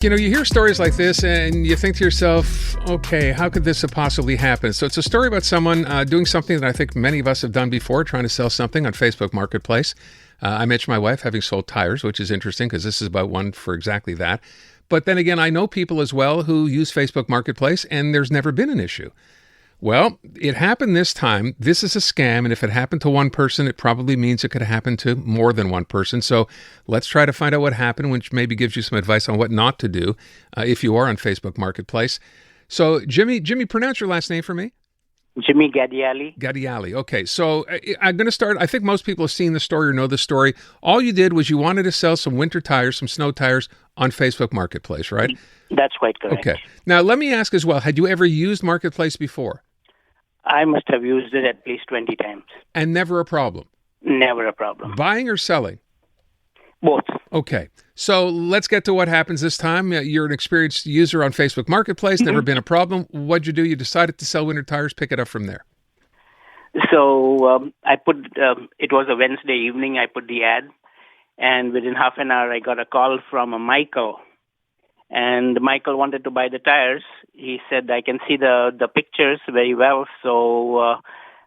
You know, you hear stories like this and you think to yourself, okay, how could this have possibly happened? So it's a story about someone doing something that I think many of us have done before, trying to sell something on Facebook Marketplace. I mentioned my wife having sold tires, which is interesting because this is about one for exactly that. But then again, I know people as well who use Facebook Marketplace and there's never been an issue. Well, it happened this time. This is a scam, and if it happened to one person, it probably means it could happen to more than one person. So let's try to find out what happened, which maybe gives you some advice on what not to do if you are on Facebook Marketplace. So, Jimmy, pronounce your last name for me. Jimmy Gadiali. Gadiali. Okay, so I'm going to start. I think most people have seen the story or know the story. All you did was you wanted to sell some winter tires, some snow tires on Facebook Marketplace, right? That's quite correct. Okay. Now, let me ask as well, had you ever used Marketplace before? I must have used it at least 20 times. And never a problem? Never a problem. Buying or selling? Both. Okay. So let's get to what happens this time. You're an experienced user on Facebook Marketplace, never been a problem. What'd you do? You decided to sell winter tires, pick it up from there. So I put, it was a Wednesday evening, I put the ad, and within half an hour I got a call from a Michael. And Michael wanted to buy the tires. He said, I can see the pictures very well, so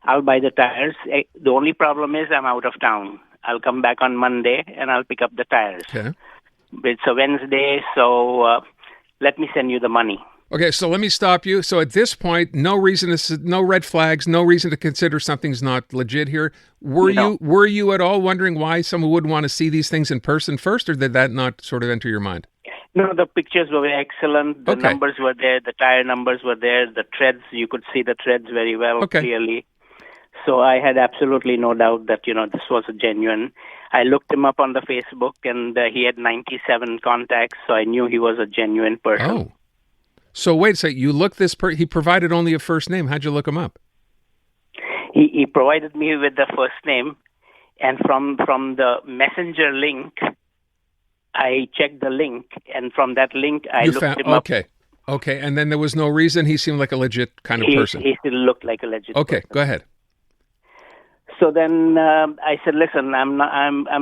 I'll buy the tires. The only problem is I'm out of town. I'll come back on Monday, and I'll pick up the tires. Okay. It's a Wednesday, so let me send you the money. Okay, so let me stop you. So at this point, no red flags, no reason to consider something's not legit here. Were you at all wondering why someone would want to see these things in person first, or did that not sort of enter your mind? No, the pictures were very excellent. The Okay. numbers were there. The tire numbers were there. The treads, you could see the treads very well, clearly. So I had absolutely no doubt that, this was a genuine. I looked him up on the Facebook, and he had 97 contacts, so I knew he was a genuine person. Oh. So wait a second. You looked he provided only a first name. How'd you look him up? He provided me with the first name, and from the messenger link, I checked the link, and from that link, I looked him up. Okay, and then there was no reason. He seemed like a legit kind of person. He still looked like a legit person. Go ahead. So then I said, listen, I'm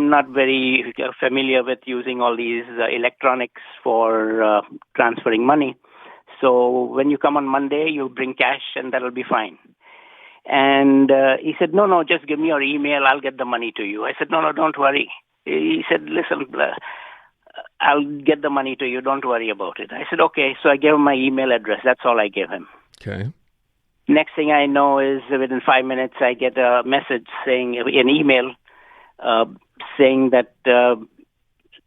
not very familiar with using all these electronics for transferring money. So when you come on Monday, you bring cash, and that'll be fine. And he said, no, just give me your email. I'll get the money to you. I said, no, don't worry. He said, listen, I'll get the money to you. Don't worry about it. I said, okay. So I gave him my email address. That's all I gave him. Okay. Next thing I know is within 5 minutes, I get a message saying, an email saying that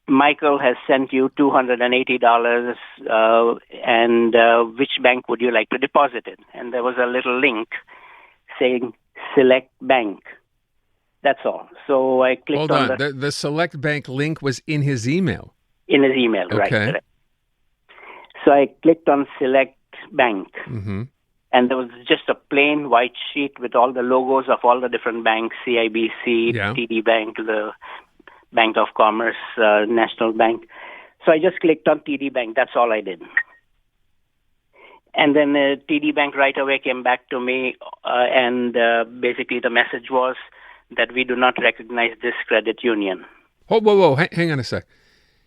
Michael has sent you $280 and which bank would you like to deposit it? And there was a little link saying select bank. That's all. So I clicked on Hold on. The select bank link was in his email. In his email, okay. Right. Correct. So I clicked on select bank. Mm-hmm. And there was just a plain white sheet with all the logos of all the different banks, CIBC, TD Bank, the Bank of Commerce, National Bank. So I just clicked on TD Bank. That's all I did. And then TD Bank right away came back to me, and basically the message was that we do not recognize this credit union. Whoa. Hang on a sec.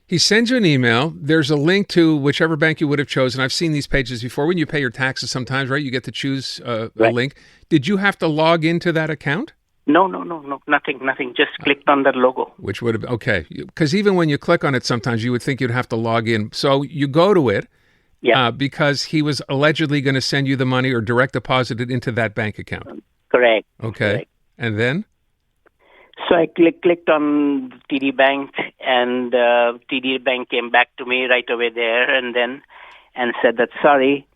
He sends you an email. There's a link to whichever bank you would have chosen. I've seen these pages before. When you pay your taxes sometimes, right, you get to choose a link. Did you have to log into that account? No, nothing. Just clicked on that logo. Which would have been, okay. Because even when you click on it, sometimes you would think you'd have to log in. So you go to it because he was allegedly going to send you the money or direct deposit it into that bank account. Correct. Okay. Correct. And then? So I clicked on TD Bank, and TD Bank came back to me right away there, and said that sorry,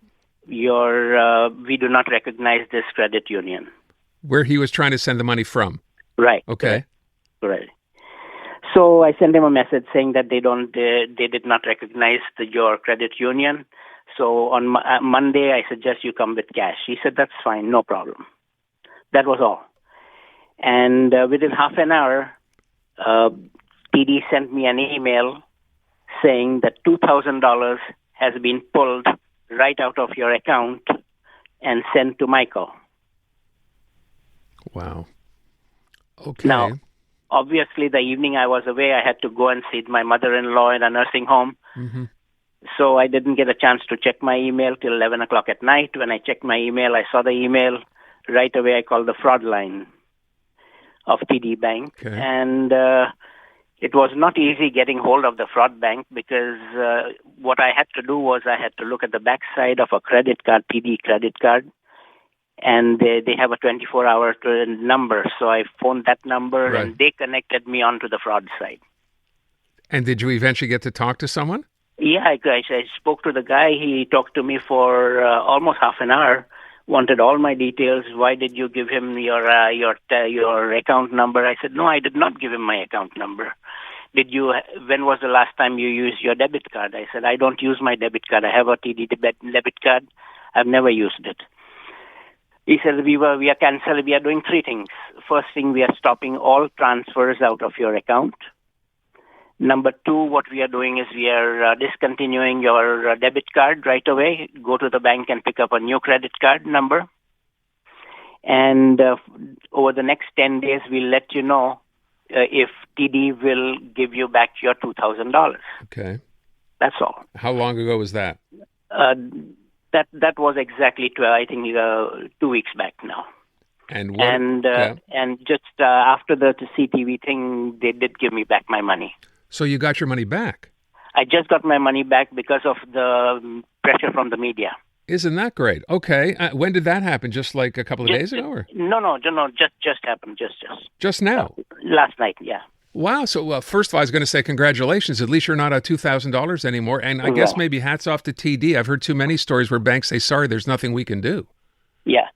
we do not recognize this credit union. Where he was trying to send the money from. Right. Okay. Right. So I sent him a message saying that they did not recognize your credit union. So on Monday, I suggest you come with cash. He said that's fine, no problem. That was all. And within half an hour, TD sent me an email saying that $2,000 has been pulled right out of your account and sent to Michael. Wow. Okay. Now, obviously, the evening I was away, I had to go and see my mother-in-law in a nursing home. Mm-hmm. So I didn't get a chance to check my email till 11 o'clock at night. When I checked my email, I saw the email. Right away, I called the fraud line of TD Bank. Okay. And it was not easy getting hold of the fraud bank because what I had to do was I had to look at the backside of a credit card, TD credit card, and they have a 24-hour number. So I phoned that number, Right. and they connected me onto the fraud side. And did you eventually get to talk to someone? Yeah, I spoke to the guy. He talked to me for almost half an hour. Wanted all my details. Why did you give him your account number? I said, no, I did not give him my account number. Did you? When was the last time you used your debit card? I said, I don't use my debit card. I have a TD debit card. I've never used it. He said, we are canceling. We are doing three things. First thing, we are stopping all transfers out of your account. Number two, what we are doing is we are discontinuing your debit card right away. Go to the bank and pick up a new credit card number. And over the next 10 days, we'll let you know if TD will give you back your $2,000. Okay. That's all. How long ago was that? That was exactly, I think, 2 weeks back now. And what, and just after the CTV thing, they did give me back my money. So you got your money back? I just got my money back because of the pressure from the media. Isn't that great? Okay. When did that happen? Just like a couple of days ago? Or? No, just happened. Just now? Last night, yeah. Wow. So first of all, I was going to say congratulations. At least you're not at $2,000 anymore. And I guess maybe hats off to TD. I've heard too many stories where banks say, sorry, there's nothing we can do. Yeah.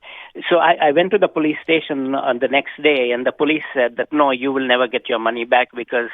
So I went to the police station on the next day, and the police said that, no, you will never get your money back because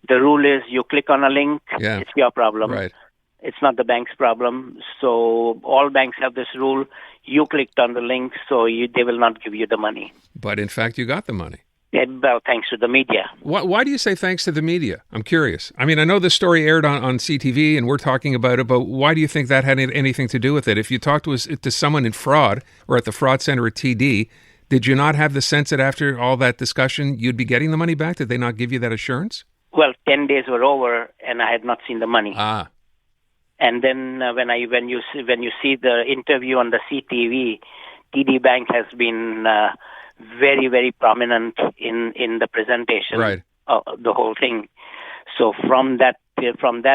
the rule is you click on a link, it's your problem. Right. It's not the bank's problem. So all banks have this rule. You clicked on the link, so they will not give you the money. But in fact, you got the money. Yeah, well, thanks to the media. Why do you say thanks to the media? I'm curious. I mean, I know the story aired on CTV and we're talking about it, but why do you think that had anything to do with it? If you talked to someone in fraud or at the fraud center at TD, did you not have the sense that after all that discussion, you'd be getting the money back? Did they not give you that assurance? Well, 10 days were over and I had not seen the money. Ah. And then when you see the interview on the CTV, TD Bank has been very, very prominent in the presentation of the whole thing. So from that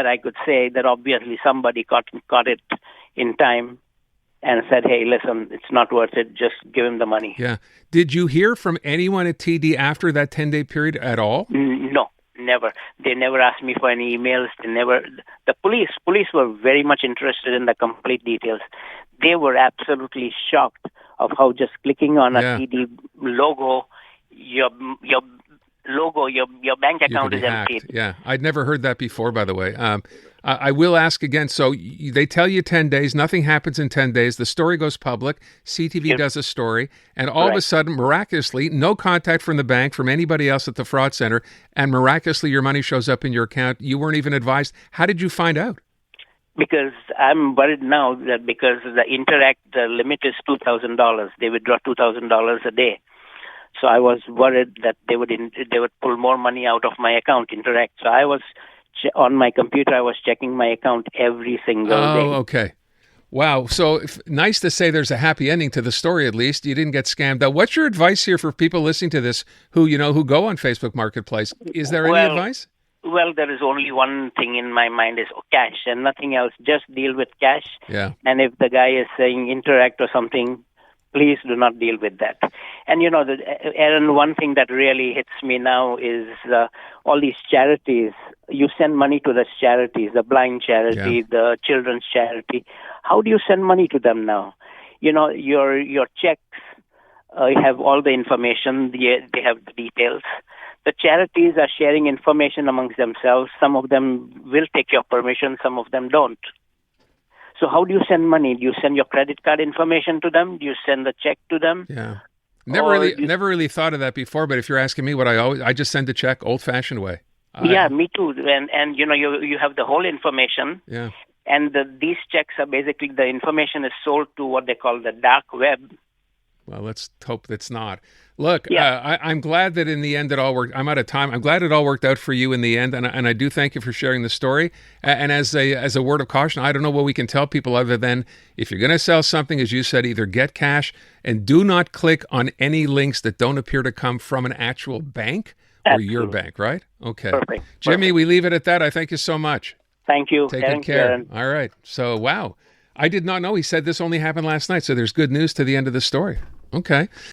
I could say that obviously somebody caught it in time and said, hey, listen, it's not worth it. Just give him the money. Yeah. Did you hear from anyone at TD after that 10-day period at all? No, never. They never asked me for any emails. The police were very much interested in the complete details. They were absolutely shocked of how just clicking on a TD logo, your bank account is empty. Yeah, I'd never heard that before, by the way. I will ask again. So they tell you 10 days, nothing happens in 10 days. The story goes public. CTV does a story. And all of a sudden, miraculously, no contact from the bank, from anybody else at the fraud center. And miraculously, your money shows up in your account. You weren't even advised. How did you find out? Because I'm worried now that because the Interact limit is $2,000. They withdraw $2,000 a day. So I was worried that they would pull more money out of my account, Interact. So I was on my computer. I was checking my account every single day. Oh, okay. Wow. So nice to say there's a happy ending to the story. At least you didn't get scammed. Now, what's your advice here for people listening to this who go on Facebook Marketplace? Is there any advice? Well, there is only one thing in my mind is cash and nothing else. Just deal with cash. Yeah. And if the guy is saying Interact or something, please do not deal with that. And Aaron, one thing that really hits me now is all these charities. You send money to the charities, the blind charity, the children's charity. How do you send money to them now? Your checks have all the information. They have the details. The charities are sharing information amongst themselves. Some of them will take your permission, some of them don't. So how do you send money? Do you send your credit card information to them? Do you send the check to them? Yeah. Never really thought of that before, but if you're asking me I just send a check old-fashioned way. Yeah, me too. And you have the whole information. Yeah. And these checks are basically, the information is sold to what they call the dark web. Well, let's hope it's not. Look, Yeah. I'm glad that in the end it all worked. I'm out of time. I'm glad it all worked out for you in the end, and I do thank you for sharing the story. And as a word of caution, I don't know what we can tell people other than if you're going to sell something, as you said, either get cash and do not click on any links that don't appear to come from an actual bank or your Absolutely. bank, right? Okay. Perfect. Jimmy, we leave it at that. I thank you so much. Thank you. Take Thanks, good care. Darren. All right. So, wow. I did not know he said this only happened last night. So there's good news to the end of the story. Okay.